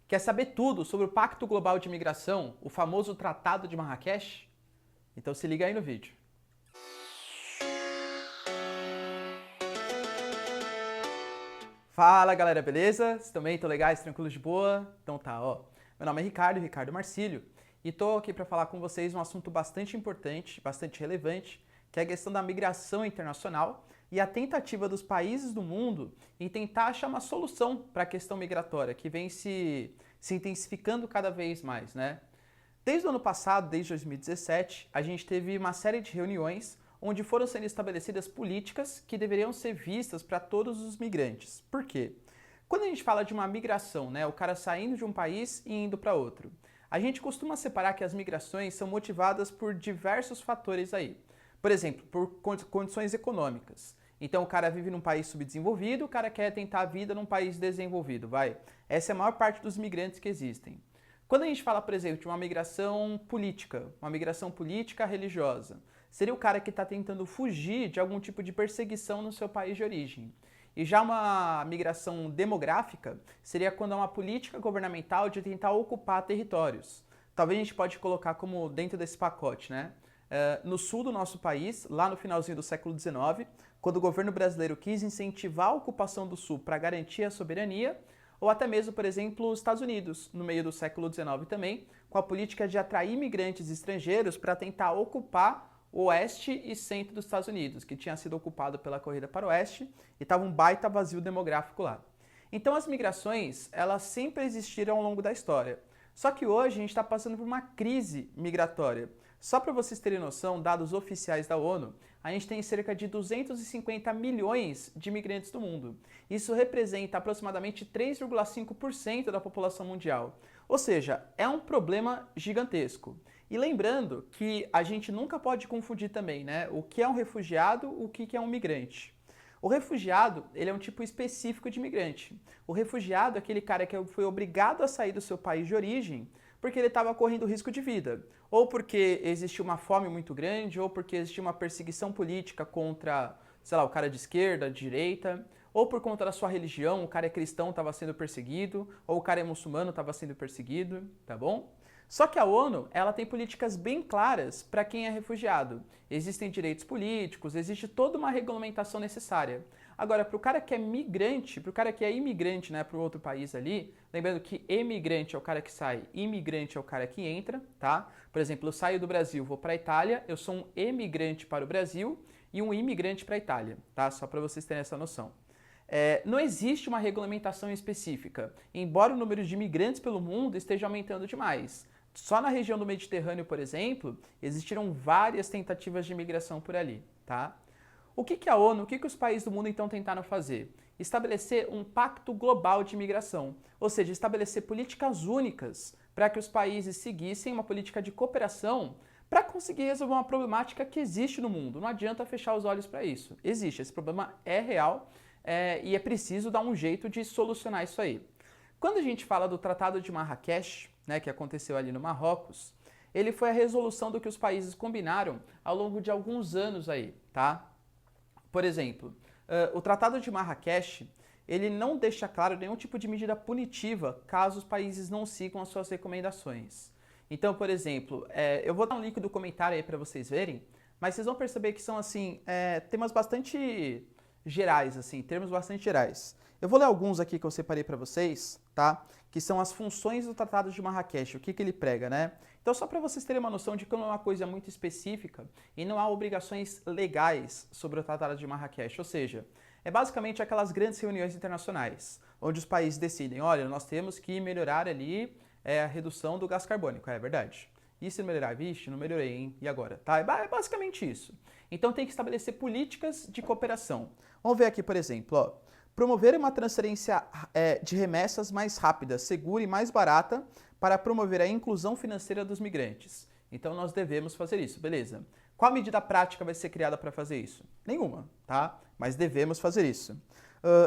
Quer saber tudo sobre o Pacto Global de Migração, o famoso Tratado de Marrakech? Então se liga aí no vídeo. Fala galera, beleza? Vocês também estão legais, tranquilos de boa? Então tá, ó. Meu nome é Ricardo Marcílio, e tô aqui para falar com vocês um assunto bastante importante, bastante relevante, que é a questão da migração internacional e a tentativa dos países do mundo em tentar achar uma solução para a questão migratória, que vem se intensificando cada vez mais, né? Desde o ano passado, desde 2017, a gente teve uma série de reuniões onde foram sendo estabelecidas políticas que deveriam ser vistas para todos os migrantes. Por quê? Quando a gente fala de uma migração, né, o cara saindo de um país e indo para outro, a gente costuma separar que as migrações são motivadas por diversos fatores aí. Por exemplo, por condições econômicas. Então o cara vive num país subdesenvolvido, o cara quer tentar a vida num país desenvolvido, vai. Essa é a maior parte dos migrantes que existem. Quando a gente fala, por exemplo, de uma migração política religiosa, seria o cara que está tentando fugir de algum tipo de perseguição no seu país de origem. E já uma migração demográfica seria quando há uma política governamental de tentar ocupar territórios. Talvez a gente pode colocar como dentro desse pacote, né? No sul do nosso país, lá no finalzinho do século XIX, quando o governo brasileiro quis incentivar a ocupação do sul para garantir a soberania, ou até mesmo, por exemplo, os Estados Unidos, no meio do século XIX também, com a política de atrair imigrantes estrangeiros para tentar ocupar o oeste e centro dos Estados Unidos, que tinha sido ocupado pela corrida para o oeste e estava um baita vazio demográfico lá. Então as migrações, elas sempre existiram ao longo da história. Só que hoje a gente está passando por uma crise migratória. Só para vocês terem noção, dados oficiais da ONU, a gente tem cerca de 250 milhões de imigrantes no mundo. Isso representa aproximadamente 3,5% da população mundial. Ou seja, é um problema gigantesco. E lembrando que a gente nunca pode confundir também, né, o que é um refugiado, o que é um migrante. O refugiado, ele é um tipo específico de imigrante. O refugiado é aquele cara que foi obrigado a sair do seu país de origem porque ele estava correndo risco de vida. Ou porque existia uma fome muito grande, ou porque existia uma perseguição política contra, sei lá, o cara de esquerda, de direita, ou por conta da sua religião, o cara é cristão, estava sendo perseguido, ou o cara é muçulmano, estava sendo perseguido, tá bom? Só que a ONU, ela tem políticas bem claras para quem é refugiado. Existem direitos políticos, existe toda uma regulamentação necessária. Agora, para o cara que é migrante, para o cara que é imigrante, né, para o outro país ali, lembrando que emigrante é o cara que sai, imigrante é o cara que entra, tá? Por exemplo, eu saio do Brasil, vou para a Itália, eu sou um emigrante para o Brasil e um imigrante para a Itália, tá? Só para vocês terem essa noção. Não existe uma regulamentação específica, embora o número de imigrantes pelo mundo esteja aumentando demais. Só na região do Mediterrâneo, por exemplo, existiram várias tentativas de imigração por ali, tá? O que a ONU, o que os países do mundo então tentaram fazer? Estabelecer um pacto global de imigração, ou seja, estabelecer políticas únicas para que os países seguissem uma política de cooperação para conseguir resolver uma problemática que existe no mundo. Não adianta fechar os olhos para isso. Existe, esse problema é real e é preciso dar um jeito de solucionar isso aí. Quando a gente fala do Tratado de Marrakech, né, que aconteceu ali no Marrocos, ele foi a resolução do que os países combinaram ao longo de alguns anos aí, tá? Por exemplo, o Tratado de Marrakech, ele não deixa claro nenhum tipo de medida punitiva caso os países não sigam as suas recomendações. Então, por exemplo, eu vou dar um link do comentário aí para vocês verem, mas vocês vão perceber que são, assim, temas bastante gerais, assim, termos bastante gerais. Eu vou ler alguns aqui que eu separei para vocês, tá? Que são as funções do Tratado de Marrakech, o que ele prega, né? Então, só para vocês terem uma noção de que não é uma coisa muito específica e não há obrigações legais sobre o Tratado de Marrakech, ou seja, é basicamente aquelas grandes reuniões internacionais, onde os países decidem, olha, nós temos que melhorar ali a redução do gás carbônico, é verdade. E se melhorar? Vixe, não melhorei, hein? E agora? Tá? É basicamente isso. Então tem que estabelecer políticas de cooperação. Vamos ver aqui, por exemplo, ó. Promover uma transferência de remessas mais rápida, segura e mais barata para promover a inclusão financeira dos migrantes. Então nós devemos fazer isso, beleza. Qual medida prática vai ser criada para fazer isso? Nenhuma, tá? Mas devemos fazer isso.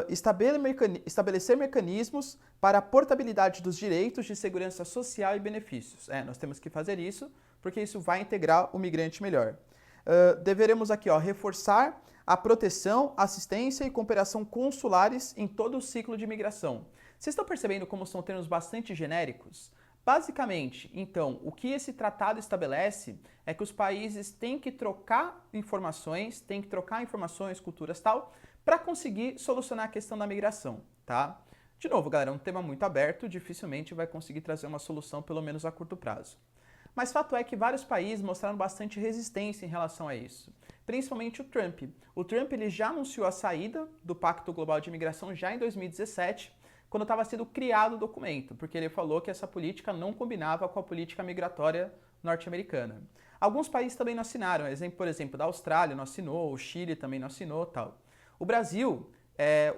Estabelecer mecanismos para a portabilidade dos direitos de segurança social e benefícios. Nós temos que fazer isso, porque isso vai integrar o migrante melhor. Deveremos aqui, ó, reforçar a proteção, assistência e cooperação consulares em todo o ciclo de imigração. Vocês estão percebendo como são termos bastante genéricos? Basicamente, então, o que esse tratado estabelece é que os países têm que trocar informações, culturas tal, para conseguir solucionar a questão da migração, tá? De novo, galera, é um tema muito aberto, dificilmente vai conseguir trazer uma solução, pelo menos a curto prazo. Mas fato é que vários países mostraram bastante resistência em relação a isso, principalmente o Trump. O Trump ele já anunciou a saída do Pacto Global de Imigração já em 2017, quando estava sendo criado o documento, porque ele falou que essa política não combinava com a política migratória norte-americana. Alguns países também não assinaram, por exemplo, da Austrália não assinou, o Chile também não assinou, tal. O Brasil,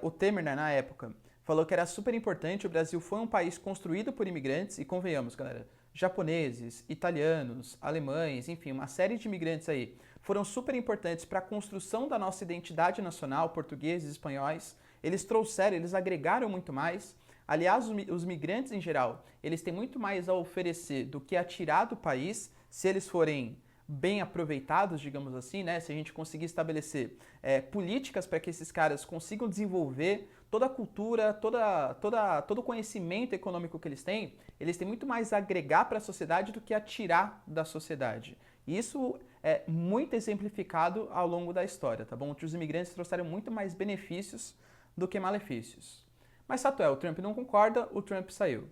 o Temer, né, na época, falou que era super importante, o Brasil foi um país construído por imigrantes, e convenhamos, galera, japoneses, italianos, alemães, enfim, uma série de imigrantes aí, foram super importantes para a construção da nossa identidade nacional, portugueses, espanhóis, eles agregaram muito mais. Aliás, os migrantes em geral, eles têm muito mais a oferecer do que a tirar do país, se eles forem bem aproveitados, digamos assim, né? Se a gente conseguir estabelecer políticas para que esses caras consigam desenvolver toda a cultura, todo o conhecimento econômico que eles têm muito mais a agregar para a sociedade do que a tirar da sociedade. E isso é muito exemplificado ao longo da história, tá bom? Os imigrantes trouxeram muito mais benefícios do que malefícios. Mas fato é, o Trump não concorda, o Trump saiu.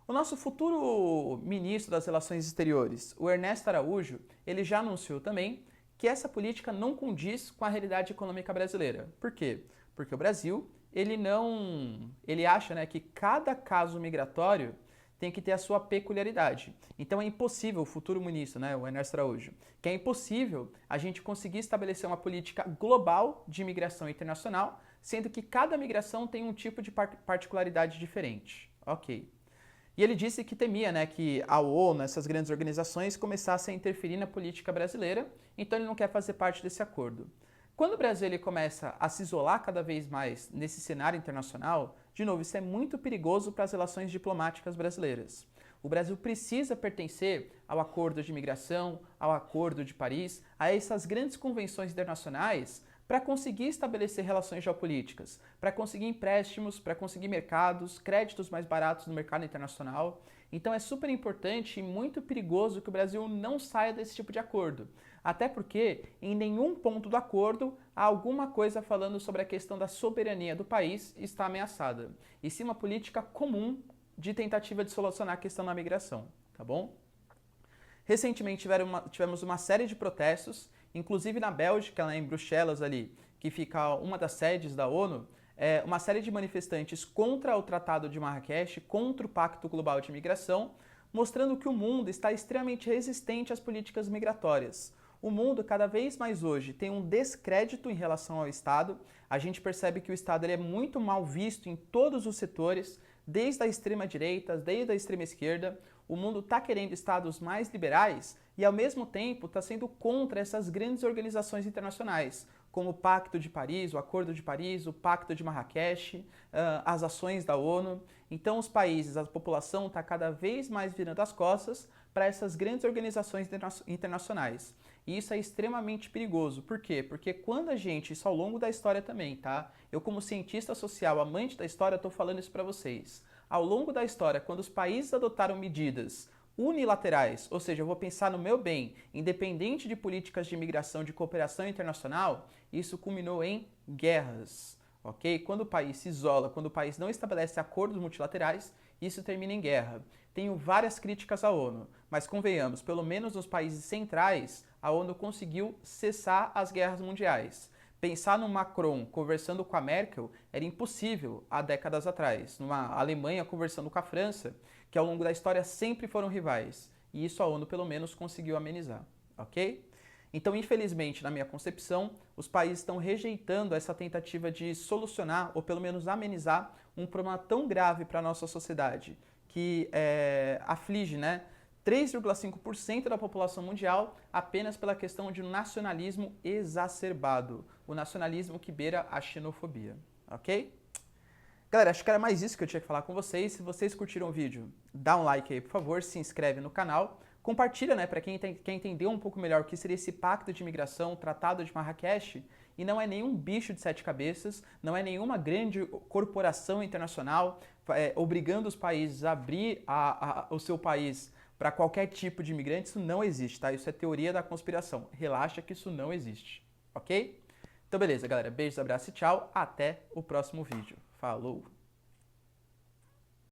O nosso futuro ministro das Relações Exteriores, o Ernesto Araújo, ele já anunciou também que essa política não condiz com a realidade econômica brasileira. Por quê? Porque o Brasil, ele acha, né, que cada caso migratório tem que ter a sua peculiaridade. Então é impossível, o futuro ministro, né, o Ernesto Araújo, que é impossível a gente conseguir estabelecer uma política global de imigração internacional, sendo que cada migração tem um tipo de particularidade diferente. Ok. E ele disse que temia, né, que a ONU, essas grandes organizações, começassem a interferir na política brasileira, então ele não quer fazer parte desse acordo. Quando o Brasil ele começa a se isolar cada vez mais nesse cenário internacional, de novo, isso é muito perigoso para as relações diplomáticas brasileiras. O Brasil precisa pertencer ao Acordo de Imigração, ao Acordo de Paris, a essas grandes convenções internacionais para conseguir estabelecer relações geopolíticas, para conseguir empréstimos, para conseguir mercados, créditos mais baratos no mercado internacional. Então é super importante e muito perigoso que o Brasil não saia desse tipo de acordo. Até porque em nenhum ponto do acordo há alguma coisa falando sobre a questão da soberania do país está ameaçada. E sim uma política comum de tentativa de solucionar a questão da migração, tá bom? Recentemente tivemos uma série de protestos, inclusive na Bélgica, lá em Bruxelas ali, que fica uma das sedes da ONU, uma série de manifestantes contra o Tratado de Marrakech, contra o Pacto Global de Imigração, mostrando que o mundo está extremamente resistente às políticas migratórias. O mundo, cada vez mais hoje, tem um descrédito em relação ao Estado. A gente percebe que o Estado ele é muito mal visto em todos os setores, desde a extrema-direita, desde a extrema-esquerda. O mundo está querendo estados mais liberais e, ao mesmo tempo, está sendo contra essas grandes organizações internacionais, como o Pacto de Paris, o Acordo de Paris, o Pacto de Marrakech, as ações da ONU. Então, os países, a população está cada vez mais virando as costas para essas grandes organizações internacionais. E isso é extremamente perigoso. Por quê? Porque quando a gente, isso ao longo da história também, tá? Eu como cientista social, amante da história, estou falando isso para vocês. Ao longo da história, quando os países adotaram medidas unilaterais, ou seja, eu vou pensar no meu bem, independente de políticas de imigração, de cooperação internacional, isso culminou em guerras, ok? Quando o país se isola, quando o país não estabelece acordos multilaterais, isso termina em guerra. Tenho várias críticas à ONU, mas convenhamos, pelo menos nos países centrais, a ONU conseguiu cessar as guerras mundiais. Pensar no Macron conversando com a Merkel era impossível há décadas atrás. Numa Alemanha conversando com a França, que ao longo da história sempre foram rivais. E isso a ONU pelo menos conseguiu amenizar, ok? Então, infelizmente, na minha concepção, os países estão rejeitando essa tentativa de solucionar, ou pelo menos amenizar, um problema tão grave para a nossa sociedade, que aflige, né, 3,5% da população mundial apenas pela questão de um nacionalismo exacerbado, o nacionalismo que beira a xenofobia, ok? Galera, acho que era mais isso que eu tinha que falar com vocês. Se vocês curtiram o vídeo, dá um like aí, por favor, se inscreve no canal, compartilha, né, para quem quer entender um pouco melhor o que seria esse pacto de imigração, Tratado de Marrakech, e não é nenhum bicho de 7 cabeças, não é nenhuma grande corporação internacional obrigando os países a abrir o seu país para qualquer tipo de imigrante, isso não existe, tá? Isso é teoria da conspiração. Relaxa que isso não existe, ok? Então beleza, galera. Beijos, abraço e tchau. Até o próximo vídeo. Falou!